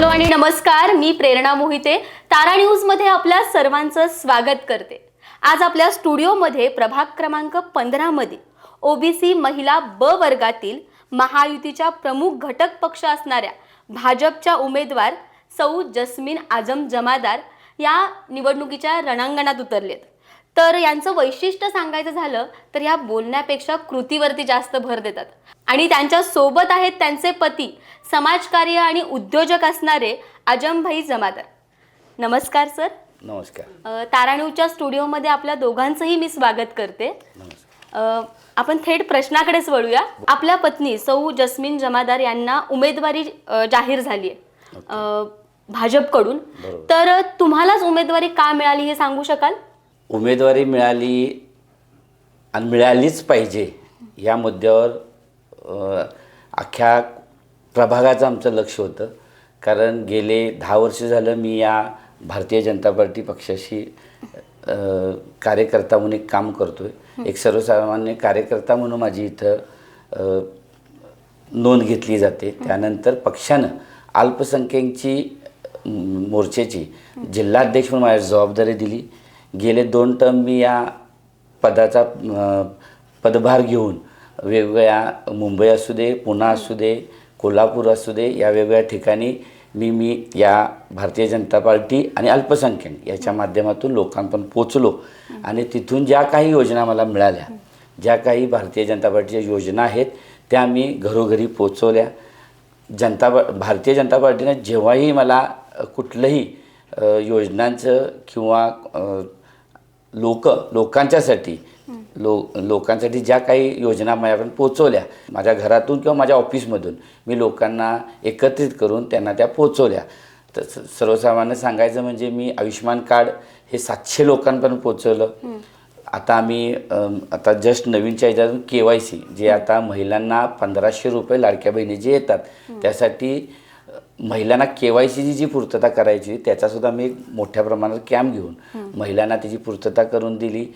आणि नमस्कार. मी प्रेरणा मोहिते तारा न्यूज मध्ये आपल्या सर्वांचं स्वागत करते. आज आपल्या स्टुडिओमध्ये प्रभाग क्रमांक 15 मध्ये ओबीसी महिला ब वर्गातील महायुतीच्या प्रमुख घटक पक्ष असणाऱ्या भाजपच्या उमेदवार सौ जस्मीन आजम जमादार या निवडणुकीच्या रणांगणात उतरलेत. तर यांचं वैशिष्ट्य सांगायचं झालं तर या बोलण्यापेक्षा कृतीवरती जास्त भर देतात. आणि त्यांच्या सोबत आहेत त्यांचे पती, समाजकार्य आणि उद्योजक असणारे आजमभाई जमादार. नमस्कार सर. नमस्कार. तारा न्यूजच्या स्टुडिओमध्ये आपल्या दोघांचंही मी स्वागत करते. आपण थेट प्रश्नाकडेच वळूया. आपल्या पत्नी सौ जस्मीन जमादार यांना उमेदवारी जाहीर झाली आहे भाजपकडून. तर तुम्हालाच उमेदवारी का मिळाली हे सांगू शकाल? उमेदवारी मिळाली आणि मिळालीच पाहिजे या मुद्द्यावर अख्ख्या प्रभागाचं आमचं लक्ष होतं. कारण गेले 10 वर्ष झालं मी या भारतीय जनता पार्टी पक्षाशी कार्यकर्ता म्हणून एक काम करतो आहे. एक सर्वसामान्य कार्यकर्ता म्हणून माझी इथं नोंद घेतली जाते. त्यानंतर पक्षानं अल्पसंख्याकांची मोर्चाची जिल्हाध्यक्ष म्हणून माझी जबाबदारी दिली. गेले 2 टर्म मी या पदाचा पदभार घेऊन वेगवेगळ्या मुंबई असू दे, पुणे असू दे, कोल्हापूर असू दे, या वेगवेगळ्या ठिकाणी मी या भारतीय जनता पार्टी आणि अल्पसंख्याक याच्या माध्यमातून लोकांपर्यंत पोचलो. आणि तिथून ज्या काही योजना मला मिळाल्या, ज्या काही भारतीय जनता पार्टीच्या योजना आहेत त्या मी घरोघरी पोचवल्या. भारतीय जनता पार्टीनं जेव्हाही मला कुठलंही योजनांचं किंवा लोकांसाठी ज्या काही योजना माझ्यापर्यंत पोचवल्या, माझ्या घरातून किंवा माझ्या ऑफिसमधून मी लोकांना एकत्रित करून त्यांना त्या पोचवल्या. तर सर्वसामान्य सांगायचं म्हणजे मी आयुष्यमान कार्ड हे 700 लोकांपर्यंत पोचवलं. आता आम्ही आता जस्ट नवीनच्या ह्याच्यातून KYC जे आता महिलांना 1500 रुपये लाडक्या बहिणीचे येतात, त्यासाठी महिलांना KYCची जी पूर्तता करायची त्याचासुद्धा मी मोठ्या प्रमाणात कॅम्प घेऊन महिलांना त्याची पूर्तता करून दिली.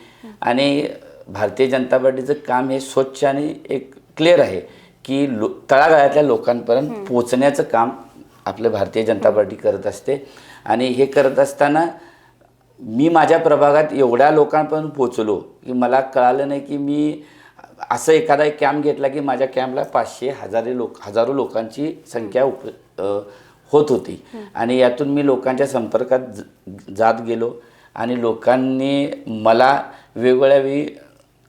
आणि भारतीय जनता पार्टीचं काम हे स्वच्छ आणि एक क्लिअर आहे की तळागाळातल्या लोकांपर्यंत पोचण्याचं काम आपलं भारतीय जनता पार्टी करत असते. आणि हे करत असताना मी माझ्या प्रभागात एवढ्या लोकांपर्यंत पोचलो की मला कळालं नाही की मी असं एखादा एक कॅम्प घेतला की माझ्या कॅम्पला 500 हजारो लोकांची संख्या होत होती. आणि यातून मी लोकांच्या संपर्कात जात गेलो आणि लोकांनी मला वेगवेगळ्या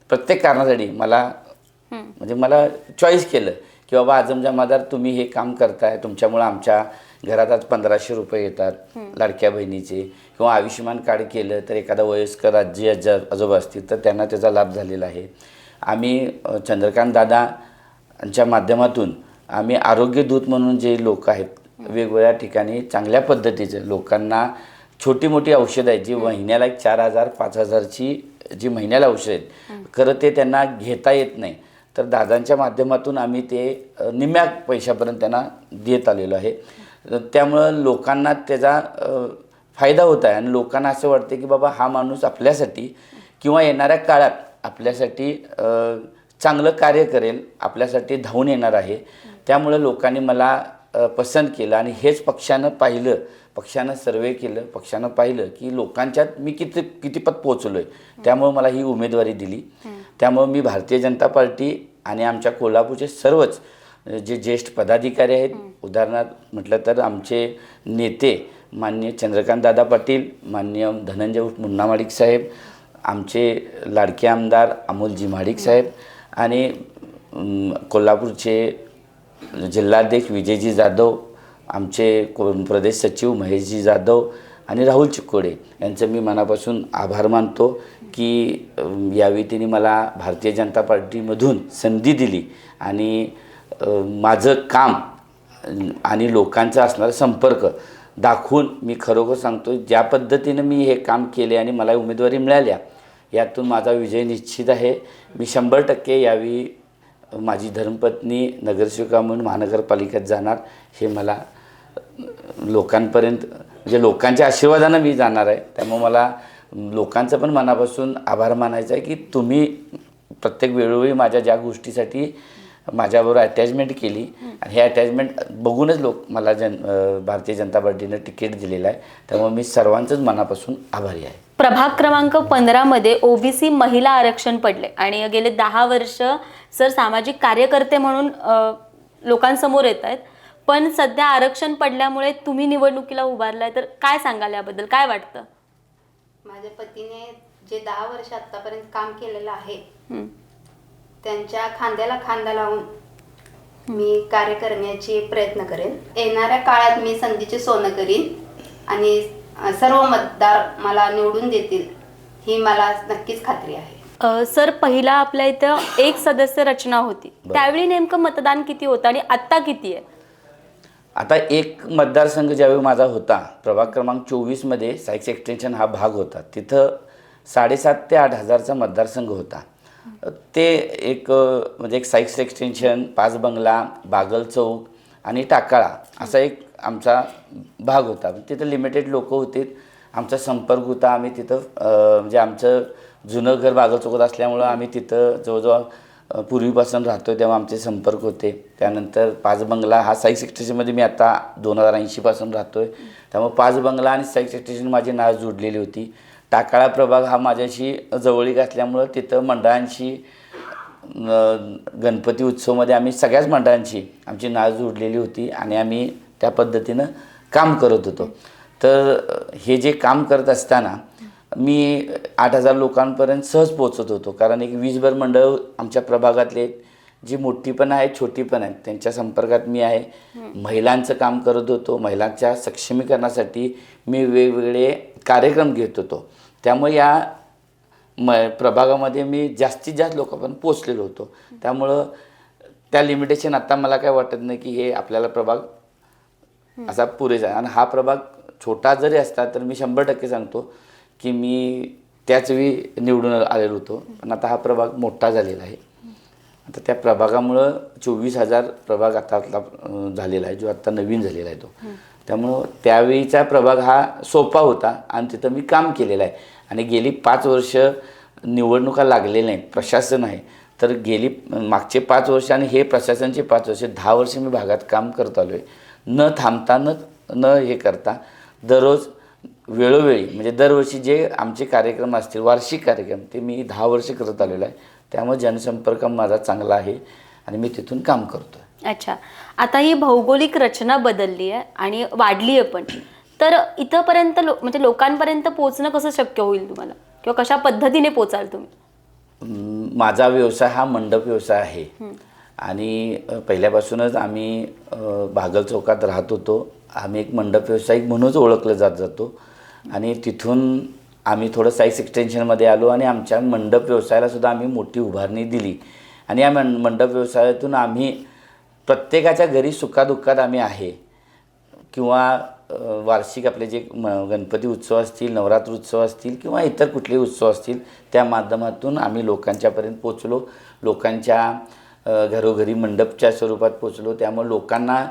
प्रत्येक कारणासाठी मला चॉईस केलं की बाबा आजम जमादार तुम्ही हे काम करताय, तुमच्यामुळं आमच्या घरात आज 1500 रुपये येतात लाडक्या बहिणीचे, किंवा आयुष्यमान कार्ड केलं तर एखादा वयस्कर आजी आजोबा असतील तर त्यांना त्याचा लाभ झालेला आहे. आम्ही चंद्रकांत दादांच्या माध्यमातून आम्ही आरोग्य दूत म्हणून जे लोक आहेत वेगवेगळ्या ठिकाणी चांगल्या पद्धतीचं लोकांना छोटी मोठी औषधं आहेत जी महिन्याला 4000-5000ची जी महिन्याला औषधं आहेत, खरं ते त्यांना घेता येत नाही, तर दादांच्या माध्यमातून आम्ही ते निम्म्या पैशापर्यंत त्यांना देत आलेलो आहे. त्यामुळं लोकांना त्याचा फायदा होत आहे आणि लोकांना असं वाटते की बाबा हा माणूस आपल्यासाठी किंवा येणाऱ्या काळात आपल्यासाठी चांगलं कार्य करेल, आपल्यासाठी धावून येणार आहे. त्यामुळे लोकांनी मला पसंत केलं आणि हेच पक्षानं सर्वे केलं, पक्षानं पाहिलं की लोकांच्यात मी कितीपत पोचलो आहे, त्यामुळे मला ही उमेदवारी दिली. त्यामुळे मी भारतीय जनता पार्टी आणि आमच्या कोल्हापूरचे सर्वच जे ज्येष्ठ पदाधिकारी आहेत, उदाहरणार्थ म्हटलं तर आमचे नेते माननीय चंद्रकांत दादा पाटील, माननीय धनंजय मुन्ना माडिक साहेब, आमचे लाडके आमदार अमोलजी माडिक साहेब आणि कोल्हापूरचे जिल्हाध्यक्ष विजयजी जाधव, आमचे प्रदेश सचिव महेशजी जाधव आणि राहुल चिक्कोडे यांचं मी मनापासून आभार मानतो की यावेळी त्यांनी मला भारतीय जनता पार्टीमधून संधी दिली. आणि माझं काम आणि लोकांचा असणारा संपर्क दाखवून मी खरोखर सांगतो ज्या पद्धतीनं मी हे काम केले आणि मला उमेदवारी मिळाल्या यातून माझा विजय निश्चित आहे. मी 100% यावेळी माझी धर्मपत्नी नगरसेविका म्हणून महानगरपालिकेत जाणार हे मला लोकांपर्यंत म्हणजे लोकांच्या आशीर्वादानं मी जाणार आहे. त्यामुळे मला लोकांचं पण मनापासून आभार मानायचं आहे की तुम्ही प्रत्येक वेळोवेळी माझ्या ज्या गोष्टीसाठी माझ्याबरोबर अटॅचमेंट केली आणि हे अटॅचमेंट बघूनच मला भारतीय जनता पार्टीनं तिकीट दिलेलं आहे. त्यामुळे मी सर्वांचंच मनापासून आभारी आहे. प्रभाग क्रमांक 15 मध्ये ओबीसी महिला आरक्षण पडले आणि गेले 10 वर्ष सर सामाजिक कार्यकर्ते म्हणून लोकांसमोर येत आहेत, पण सध्या आरक्षण पडल्यामुळे तुम्ही निवडणुकीला उभारलाय, तर काय सांगाल याबद्दल? काय वाटतं? माझ्या पतीने जे 10 वर्ष आतापर्यंत काम केलेलं आहे हं. त्यांच्या खांद्याला खांदा लावून मी कार्य करण्याची प्रयत्न करेन. येणाऱ्या काळात मी संधीचे सोनं करीन आणि सर्व मतदार मला निवडून देतील ही मला नक्कीच खात्री आहे. सर, पहिला आपल्या इथं एक सदस्य रचना होती, त्यावेळी नेमकं मतदान किती होतं आणि आत्ता किती आहे? आता एक मतदारसंघ ज्यावेळी माझा होता, प्रभाग क्रमांक 24मध्ये सायक्स एक्सटेन्शन हा भाग होता, तिथं 7,500 ते 8,000चा मतदारसंघ होता. ते एक म्हणजे एक सायक्स एक्सटेन्शन, पाच बंगला, बागल चौक आणि टाकाळा असा एक आमचा भाग होता. तिथं लिमिटेड लोक होते, आमचा संपर्क होता. आम्ही तिथं म्हणजे आमचं जुनं घर बागल चौकात असल्यामुळं आम्ही तिथं जवळजवळ पूर्वीपासून राहतो, तेव्हा आमचे संपर्क होते. त्यानंतर पाच बंगला हा सायक्स एक्सटेन्शनमध्ये मी आता 2080पासून राहतो आहे, त्यामुळे पाच बंगला आणि सायक्स एक्सटेन्शन माझी नाळ जोडलेली होती. टाकाळा प्रभाग हा माझ्याशी जवळीक असल्यामुळं तिथं मंडळांशी गणपती उत्सवमध्ये आम्ही सगळ्याच मंडळांची आमची नाळ जोडलेली होती आणि आम्ही त्या पद्धतीनं काम करत होतो. तर हे जे काम करत असताना मी 8,000 लोकांपर्यंत सहज पोचत होतो, कारण एक 20भर मंडळ आमच्या प्रभागातले जी मोठी पण आहेत, छोटी पण आहेत, त्यांच्या संपर्कात मी आहे. महिलांचं काम करत होतो, महिलांच्या सक्षमीकरणासाठी मी वेगवेगळे कार्यक्रम घेत होतो. त्यामुळे या प्रभागामध्ये मी जास्तीत जास्त लोकांपर्यंत पोचलेलो होतो. त्यामुळं त्या लिमिटेशन आता मला काय वाटत नाही की हे आपल्याला प्रभाग असा पुरेसा आहे. आणि हा प्रभाग छोटा जरी असता तर मी 100% सांगतो की मी त्याच वेळी निवडून आलेलो होतो, पण आता हा प्रभाग मोठा झालेला आहे. आता त्या प्रभागामुळं 24,000 प्रभाग आता झालेला आहे, जो आत्ता नवीन झालेला आहे तो. त्यामुळं त्यावेळीचा प्रभाग हा सोपा होता आणि तिथं मी काम केलेलं आहे. आणि गेली 5 वर्ष निवडणुका लागलेल्या नाहीत, प्रशासन आहे. तर गेली मागचे 5 वर्ष आणि हे प्रशासनचे 5 वर्ष, 10 वर्ष मी भागात काम करत आलो आहे, न थांबता न हे करता. दररोज वेळोवेळी म्हणजे दरवर्षी जे आमचे कार्यक्रम असतील, वार्षिक कार्यक्रम, ते मी 10 वर्ष करत आलेलो आहे. त्यामुळे जनसंपर्क माझा चांगला आहे आणि मी तिथून काम करतो. अच्छा, आता ही भौगोलिक रचना बदलली आहे आणि वाढली आहे पण, तर इथंपर्यंत म्हणजे लोकांपर्यंत पोहोचणं कसं शक्य होईल तुम्हाला, किंवा कशा पद्धतीने पोचाल तुम्ही? माझा व्यवसाय हा मंडप व्यवसाय आहे आणि पहिल्यापासूनच आम्ही बागल चौकात राहत होतो. आम्ही एक मंडप व्यावसायिक म्हणूनच ओळखलं जातो आणि तिथून आम्ही थोडं सायक्स एक्सटेन्शनमध्ये आलो आणि आमच्या मंडप व्यवसायाला सुद्धा आम्ही मोठी उभारणी दिली. आणि या मंडप व्यवसायातून आम्ही प्रत्येकाच्या घरी सुखादुःखात आम्ही आहे, किंवा वार्षिक आपले जे गणपती उत्सव असतील, नवरात्र उत्सव असतील किंवा इतर कुठलेही उत्सव असतील, त्या माध्यमातून आम्ही लोकांच्यापर्यंत पोचलो. लोकांच्या घरोघरी मंडपच्या स्वरूपात पोचलो. त्यामुळे लोकांना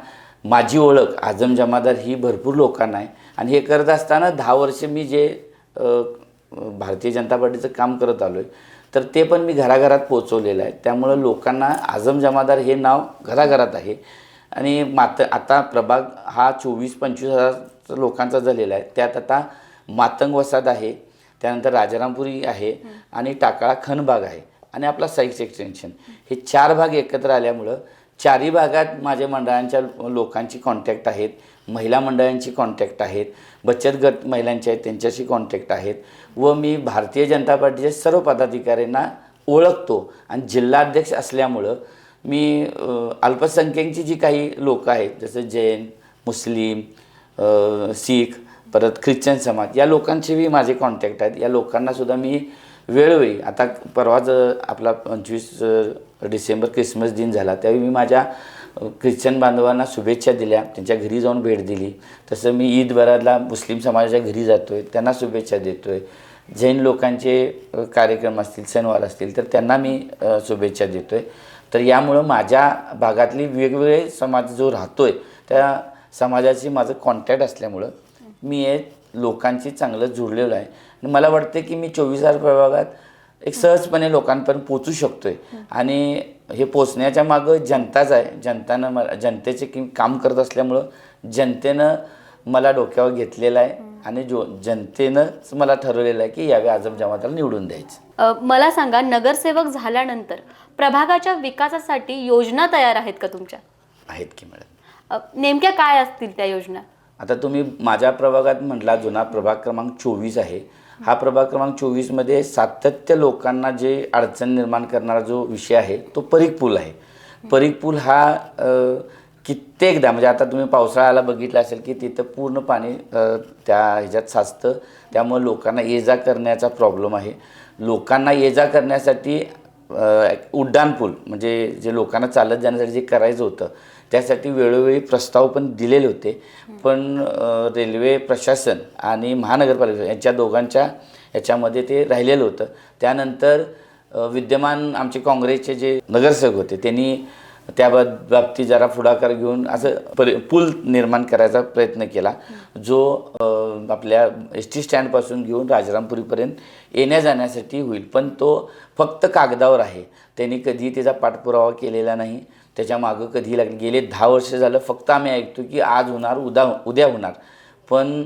माझी ओळख आझम जमादार ही भरपूर लोकांना आहे. आणि हे करत असताना 10 वर्ष मी जे भारतीय जनता पार्टीचं काम करत आलो आहे, तर ते पण मी घराघरात पोचवलेलं आहे. त्यामुळं लोकांना आझम जमादार हे नाव घराघरात आहे. आणि आता प्रभाग हा 24-25 हजार लोकांचा झालेला आहे. त्यात आता मातंग वसाहत आहे, त्यानंतर राजारामपुरी आहे आणि टाकाळा खनबाग आहे आणि आपला सायक्स एक्सटेन्शन, हे 4 भाग एकत्र आल्यामुळं 4ही भागात माझ्या मंडळांच्या लोकांची कॉन्टॅक्ट आहेत, महिला मंडळांची कॉन्टॅक्ट आहेत, बचत गट महिलांचे आहेत त्यांच्याशी कॉन्टॅक्ट आहेत. व मी भारतीय जनता पार्टीच्या सर्व पदाधिकाऱ्यांना ओळखतो. आणि जिल्हाध्यक्ष असल्यामुळं मी अल्पसंख्याकांची जी काही लोक आहेत, जसं जैन, मुस्लिम, शीख, परत ख्रिश्चन समाज, या लोकांचेही माझे कॉन्टॅक्ट आहेत. या लोकांनासुद्धा मी वेळोवेळी, आता परवाच आपला 25 डिसेंबर क्रिसमस दिन झाला, त्यावेळी मी माझ्या ख्रिश्चन बांधवांना शुभेच्छा दिल्या, त्यांच्या घरी जाऊन भेट दिली. तसं मी ईद बरादला मुस्लिम समाजाच्या घरी जातो आहे, त्यांना शुभेच्छा देतो आहे. जैन लोकांचे कार्यक्रम असतील, सणवार असतील, तर त्यांना मी शुभेच्छा देतो आहे. तर यामुळं माझ्या भागातली वेगवेगळे समाज जो राहतो आहे, त्या समाजाशी माझं कॉन्टॅक्ट असल्यामुळं मी हे लोकांशी चांगलं जुळलेलं आहे. आणि मला वाटतं की मी 24,000 प्रभागात एक सहजपणे लोकांपर्यंत पोचू शकतोय. आणि हे पोचण्याच्या मागं जनताच आहे. जनतेचे काम करत असल्यामुळं जनतेनं मला डोक्यावर घेतलेलं आहे आणि जनतेनंच मला ठरवलेलं आहे की यावेळी आझम जमादारला निवडून द्यायचं. मला सांगा, नगरसेवक झाल्यानंतर प्रभागाच्या विकासासाठी योजना तयार आहेत का तुमच्या? आहेत की मॅडम. नेमक्या काय असतील त्या योजना? आता तुम्ही माझ्या प्रभागात म्हटला, जुना प्रभाग क्रमांक 24 आहे. हा प्रभाग क्रमांक 24मध्ये सातत्य लोकांना जे अडचण निर्माण करणारा जो विषय आहे तो परीख पूल आहे. परीख पूल हा कित्येकदा, म्हणजे आता तुम्ही पावसाळ्याला बघितलं असेल की तिथं पूर्ण पाणी त्या ह्याच्यात साचतं. त्यामुळे लोकांना ये जा करण्याचा प्रॉब्लेम आहे. लोकांना ये जा करण्यासाठी उड्डाण पूल, म्हणजे जे लोकांना चालत जाण्यासाठी जे करायचं होतं त्यासाठी वेळोवेळी प्रस्ताव पण दिलेले होते. पण रेल्वे प्रशासन आणि महानगरपालिका यांच्या दोघांच्या याच्यामध्ये ते राहिलेलं होतं. त्यानंतर विद्यमान आमचे काँग्रेसचे जे नगरसेवक होते त्यांनी त्या बाबतीत जरा पुढाकार घेऊन असं पूल निर्माण करायचा प्रयत्न केला, जो आपल्या ST स्टँडपासून घेऊन राजारामपुरीपर्यंत येण्या जाण्यासाठी होईल. पण तो फक्त कागदावर आहे. त्यांनी कधी त्याचा पाठपुरावा केलेला नाही. त्याच्या मागं कधी लागले. गेले 10 वर्ष झालं फक्त आम्ही ऐकतो की आज होणार, उद्या होणार. पण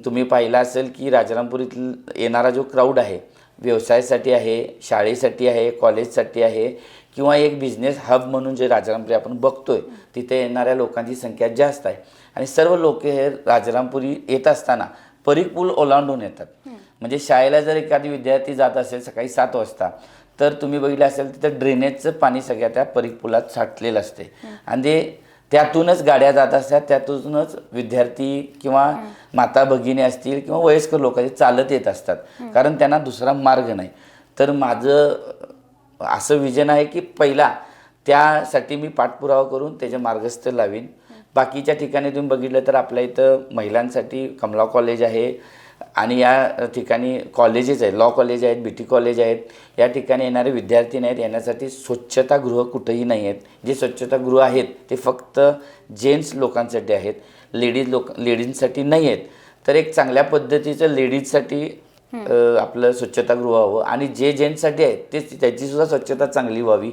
तुम्ही पाहिलं असेल की राजारामपुरीत येणारा जो क्राऊड आहे, व्यवसायासाठी आहे, शाळेसाठी आहे, कॉलेजसाठी आहे, किंवा एक बिझनेस हब म्हणून जे राजारामपुरी आपण बघतोय तिथे येणाऱ्या लोकांची संख्या जास्त आहे. आणि सर्व लोक हे राजारामपुरी येत असताना परीख पूल ओलांडून येतात. म्हणजे शाळेला जर एखादी विद्यार्थी जात असेल सकाळी 7 वाजता, तर तुम्ही बघितलं असेल तिथं ड्रेनेजचं पाणी सगळ्या त्या परीख पुलात साठलेलं असते. आणि ते त्यातूनच गाड्या जात असतात, त्यातूनच विद्यार्थी किंवा माता भगिनी असतील किंवा वयस्कर लोक चालत येत असतात, कारण त्यांना दुसरा मार्ग नाही. तर माझं असं विजन आहे की पहिला त्यासाठी मी पाठपुरावा करून त्याचे मार्गस्थ लावीन. बाकीच्या ठिकाणी तुम्ही बघितलं तर आपल्या इथं महिलांसाठी कमला कॉलेज आहे आणि या ठिकाणी कॉलेजेस आहेत, लॉ कॉलेज आहेत, BT कॉलेज आहेत. या ठिकाणी येणारे विद्यार्थी नाहीत, येण्यासाठी स्वच्छतागृह कुठंही नाही आहेत. जे स्वच्छतागृह आहेत ते फक्त जेंट्स लोकांसाठी आहेत, लेडीजसाठी नाही आहेत. तर एक चांगल्या पद्धतीचं लेडीजसाठी आपलं स्वच्छतागृह हवं आणि जे जेंट्ससाठी आहेत ते त्याचीसुद्धा स्वच्छता चांगली व्हावी.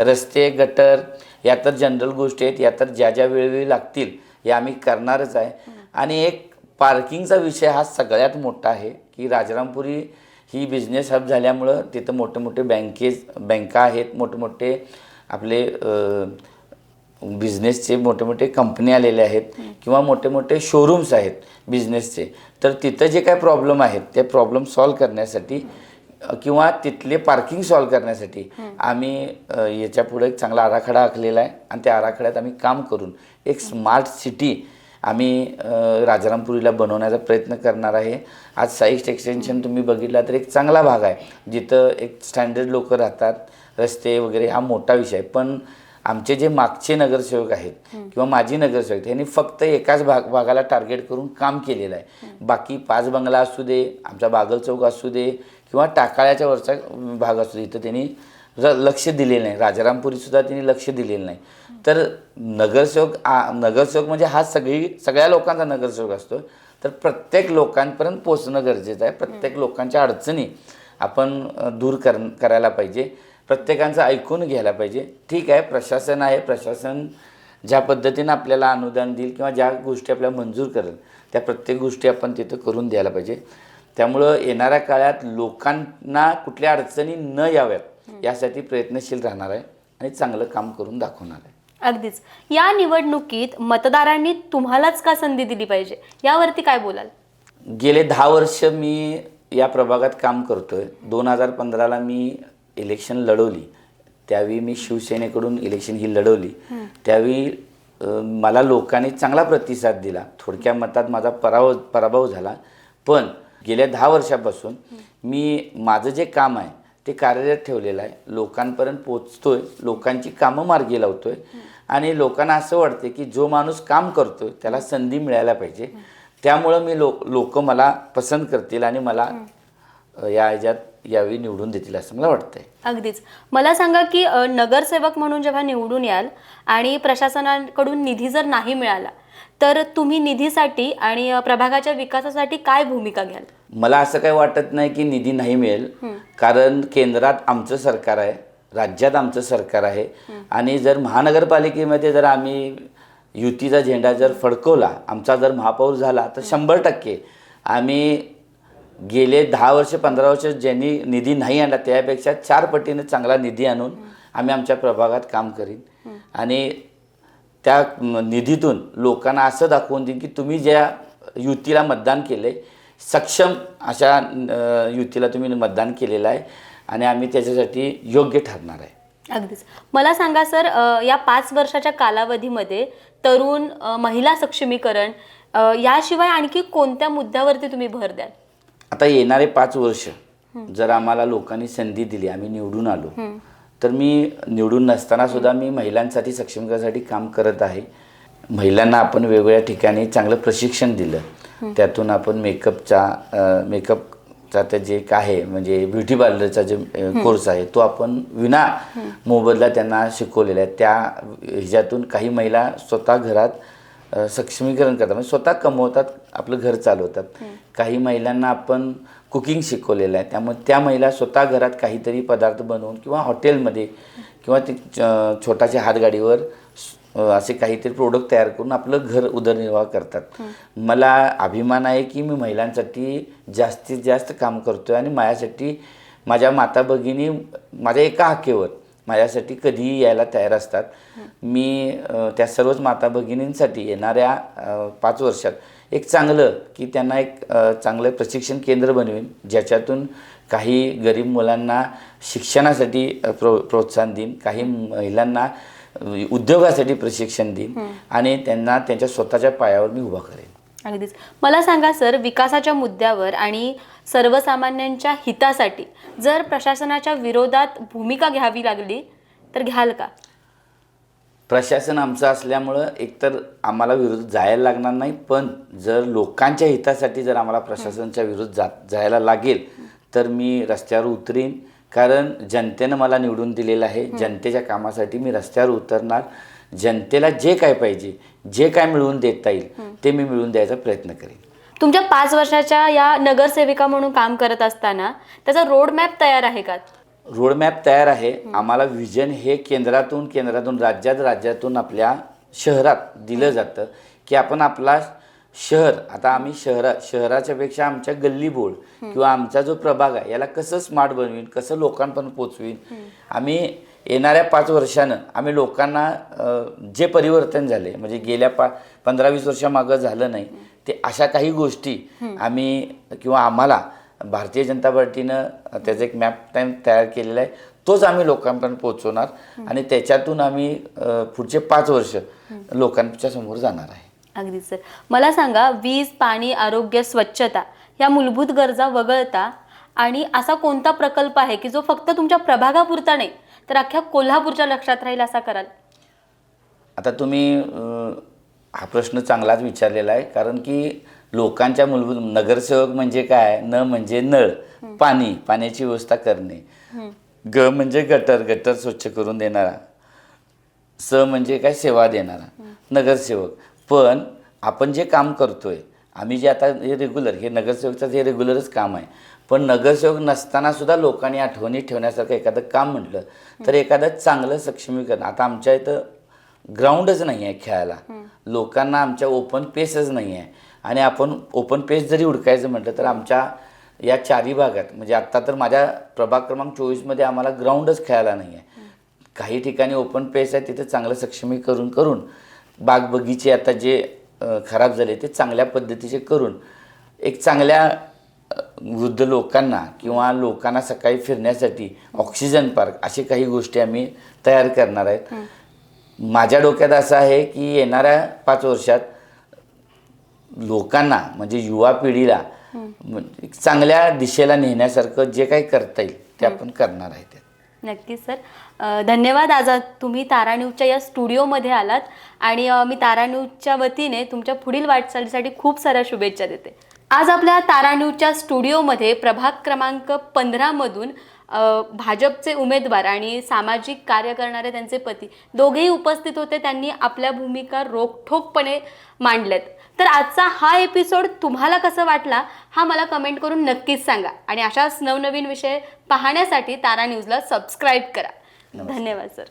रस्ते, गटर या तर जनरल गोष्टी आहेत, या तर ज्या ज्या वेळोवेळी लागतील या आम्ही करणारच आहे. आणि एक पार्किंगचा विषय हा सगळ्यात मोठा आहे की राजारामपुरी ही बिझनेस हब झाल्यामुळं तिथं मोठे मोठे बँका आहेत, मोठे आपले बिझनेसचे मोठे कंपनी आलेले आहेत किंवा मोठे शोरूम्स आहेत बिझनेसचे. तर तिथं जे काय प्रॉब्लेम आहेत ते प्रॉब्लेम सॉल्व करण्यासाठी किंवा तिथले पार्किंग सॉल्व करण्यासाठी आम्ही याच्या पुढे एक चांगला आराखडा आखलेला आहे. आणि त्या आराखड्यात आम्ही काम करून एक स्मार्ट सिटी आम्ही राजारामपुरीला बनवण्याचा प्रयत्न करणार आहे. आज साईस्ट एक्सटेन्शन तुम्ही बघितला तर एक चांगला भाग आहे, जिथं एक स्टँडर्ड लोक राहतात, रस्ते वगैरे हा मोठा विषय आहे. पण आमचे जे मागचे नगरसेवक आहेत किंवा माजी नगरसेवक यांनी फक्त एकाच भागाला टार्गेट करून काम केलेलं आहे. बाकी 5 बंगला असू दे, आमचा बागल चौक असू दे किंवा टाकाळ्याच्या वरचा भाग असू दे, इथं त्यांनी लक्ष दिलेलं नाही. राजारामपुरीसुद्धा त्यांनी लक्ष दिलेलं नाही. तर नगरसेवक म्हणजे हा सगळ्या लोकांचा नगरसेवक असतो. तर प्रत्येक लोकांपर्यंत पोचणं गरजेचं आहे. प्रत्येक लोकांच्या अडचणी आपण दूर करायला पाहिजे. प्रत्येकांचं ऐकून घ्यायला पाहिजे. ठीक आहे, प्रशासन आहे, प्रशासन ज्या पद्धतीनं आपल्याला अनुदान देईल किंवा ज्या गोष्टी आपल्याला मंजूर करेल त्या प्रत्येक गोष्टी आपण तिथं करून द्यायला पाहिजे. त्यामुळं येणाऱ्या काळात लोकांना कुठल्या अडचणी न याव्यात यासाठी प्रयत्नशील राहणार आहे आणि चांगलं काम करून दाखवणार आहे. अगदीच. या निवडणुकीत मतदारांनी तुम्हालाच का संधी दिली पाहिजे यावरती काय बोलाल? गेले 10 वर्ष मी या प्रभागात काम करतोय. 2015ला मी इलेक्शन लढवली, त्यावेळी मी शिवसेनेकडून इलेक्शन ही लढवली. त्यावेळी मला लोकांनी चांगला प्रतिसाद दिला. थोडक्या मतात माझा पराभव झाला. पण गेल्या 10 वर्षापासून मी माझं जे काम आहे ते कार्यरत ठेवलेलं आहे. लोकांपर्यंत पोचतोय, लोकांची कामं मार्गी लावतोय आणि लोकांना असं वाटते की जो माणूस काम करतोय त्याला संधी मिळायला पाहिजे. त्यामुळं मी लोक मला पसंत करतील आणि मला यावेळी निवडून देतील असं मला वाटतंय. अगदीच. मला सांगा की नगरसेवक म्हणून जेव्हा निवडून याल आणि प्रशासनाकडून निधी जर नाही मिळाला तर तुम्ही निधीसाठी आणि प्रभागाच्या विकासासाठी काय भूमिका घ्याल? मला असं काही वाटत नाही की निधी नाही मिळेल, कारण केंद्रात आमचं सरकार आहे, राज्यात आमचं सरकार आहे आणि जर महानगरपालिकेमध्ये जर आम्ही युतीचा झेंडा जर फडकवला, आमचा जर महापौर झाला, तर 100% आम्ही गेले 10 वर्ष 15 वर्ष ज्यांनी निधी नाही आणला त्यापेक्षा 4 पटीने चांगला निधी आणून आम्ही आमच्या प्रभागात काम करीन आणि त्या निधीतून लोकांना असं दाखवून देईन की तुम्ही ज्या युतीला मतदान केले, सक्षम अशा युतीला तुम्ही मतदान केलेलं आहे आणि आम्ही त्याच्यासाठी योग्य ठरणार आहे. अगदीच. मला सांगा सर, या 5 वर्षाच्या कालावधीमध्ये तरुण महिला सक्षमीकरण याशिवाय आणखी कोणत्या मुद्द्यावरती तुम्ही भर द्याल? आता येणारे 5 वर्ष जर आम्हाला लोकांनी संधी दिली, आम्ही निवडून आलो, तर मी निवडून नसताना सुद्धा मी महिलांसाठी सक्षमीकरणासाठी काम करत आहे. महिलांना आपण वेगवेगळ्या ठिकाणी चांगलं प्रशिक्षण दिलं, त्यातून आपण मेकअपचा ते जे काय आहे म्हणजे ब्युटी पार्लरचा जे कोर्स आहे तो आपण विना मोबदला त्यांना शिकवलेला आहे. त्या ह्याच्यातून काही महिला स्वतः घरात सक्षमीकरण करतात, म्हणजे स्वतः कमवतात, आपलं घर चालवतात. काही महिलांना आपण कुकिंग शिकवलेलं आहे, त्यामुळे त्या महिला स्वतः घरात काहीतरी पदार्थ बनवून किंवा हॉटेलमध्ये किंवा ती छोट्याशा हातगाडीवर असे काहीतरी प्रोडक्ट तयार करून आपलं घर उदरनिर्वाह करतात. मला अभिमान आहे की मी महिलांसाठी जास्तीत जास्त काम करतो आहे आणि माझ्यासाठी माझ्या माता भगिनी माझ्या एका हाकेवर माझ्यासाठी कधीही यायला तयार असतात. मी त्या सर्वच माता भगिनींसाठी येणाऱ्या 5 वर्षात एक चांगलं की त्यांना एक चांगलं प्रशिक्षण केंद्र बनवेन, ज्याच्यातून काही गरीब मुलांना शिक्षणासाठी प्रोत्साहन देईन, काही महिलांना उद्योगासाठी प्रशिक्षण देईन आणि त्यांना त्यांच्या स्वतःच्या पायावर मी उभा करेन. अगदीच. मला सांगा सर, विकासाच्या मुद्द्यावर आणि सर्वसामान्यांच्या हितासाठी जर प्रशासनाच्या विरोधात भूमिका घ्यावी लागली तर घ्याल का? प्रशासन आमचं असल्यामुळं एकतर आम्हाला विरोध जायला लागणार नाही, पण जर लोकांच्या हितासाठी जर आम्हाला प्रशासनाच्या विरोध जायला लागेल तर मी रस्त्यावर उतरीन, कारण जनतेनं मला निवडून दिलेलं आहे. जनतेच्या कामासाठी मी रस्त्यावर उतरणार. जनतेला जे काय पाहिजे, जे काय मिळवून देता येईल ते मी मिळवून द्यायचा प्रयत्न करेन. तुमच्या 5 वर्षाच्या या नगरसेविका म्हणून काम करत असताना त्याचा रोड मॅप तयार आहे का? रोडमॅप तयार आहे. आम्हाला विजन हे केंद्रातून राज्यातून आपल्या शहरात दिलं जातं की आपण आपला शहर, आता आम्ही शहराच्या पेक्षा आमच्या गल्ली बोळ किंवा आमचा जो प्रभाग आहे याला कसं स्मार्ट बनवीन, कसं लोकांपर्यंत पोचवीन. आम्ही येणाऱ्या 5 वर्षानं आम्ही लोकांना जे परिवर्तन झाले म्हणजे गेल्या 15-20 वर्षामागं झालं नाही, ते अशा काही गोष्टी आम्ही किंवा आम्हाला भारतीय जनता पार्टीनं त्याचा एक मॅप तयार केलेला आहे, तोच आम्ही लोकांपर्यंत पोहोचवणार आणि त्याच्यातून आम्ही पुढचे 5 वर्ष लोकांच्या समोर जाणार आहे. अगदी सर. मला सांगा, वीज, पाणी, आरोग्य, स्वच्छता या मूलभूत गरजा वगळता आणि असा कोणता प्रकल्प आहे की जो फक्त तुमच्या प्रभागापुरता नाही तर अख्ख्या कोल्हापूरच्या लक्षात राहील असा कराल? आता तुम्ही हा प्रश्न चांगलाच विचारलेला आहे, कारण की लोकांच्या मूलभूत नगरसेवक म्हणजे काय, न म्हणजे नळ, पाण्याची व्यवस्था करणे, ग म्हणजे गटर स्वच्छ करून देणारा, स म्हणजे काय सेवा देणारा नगरसेवक. पण आपण जे काम करतोय आम्ही जे आता हे नगरसेवकचं हे रेग्युलरच काम आहे, पण नगरसेवक नसताना सुद्धा लोकांनी आठवणी ठेवण्यासारखं एखादं काम म्हटलं तर एखादं चांगलं सक्षमीकरण. आता आमच्या इथं ग्राउंडच नाही आहे खेळायला, लोकांना आमच्या ओपन पेसच नाही आहे आणि आपण ओपन पेस जरी हुडकायचं म्हटलं तर आमच्या या 4ही भागात म्हणजे आत्ता तर माझ्या प्रभाग क्रमांक 24मध्ये आम्हाला ग्राउंडच खेळायला नाही आहे. काही ठिकाणी ओपन पेस आहे, तिथं चांगलं सक्षमीकरण करून बाग बगीचे आता जे खराब झाले ते चांगल्या पद्धतीचे करून एक चांगल्या वृद्ध लोकांना किंवा लोकांना सकाळी फिरण्यासाठी ऑक्सिजन पार्क अशी काही गोष्टी आम्ही तयार करणार आहेत. माझ्या डोक्यात असं आहे की येणाऱ्या 5 वर्षात लोकांना म्हणजे युवा पिढीला चांगल्या दिशेला नेण्यासारखं जे काही करता येईल ते आपण करणार आहे. नक्कीच सर. धन्यवाद. आज तुम्ही तारा न्यूजच्या या स्टुडिओमध्ये आलात आणि मी तारा न्यूजच्या वतीने तुमच्या पुढील वाटचालीसाठी खूप साऱ्या शुभेच्छा देते. आज आपल्या तारा न्यूजच्या स्टुडिओमध्ये प्रभाग क्रमांक 15 मधून भाजपचे उमेदवार आणि सामाजिक कार्य करणारे त्यांचे पती दोघेही उपस्थित होते. त्यांनी आपल्या भूमिका रोखठोकपणे मांडल्यात. तर आजचा हा एपिसोड तुम्हाला कसा वाटला हा मला कमेंट करून नक्कीच सांगा आणि अशाच नवनवीन विषय पाहण्यासाठी तारा न्यूजला सबस्क्राईब करा. धन्यवाद सर.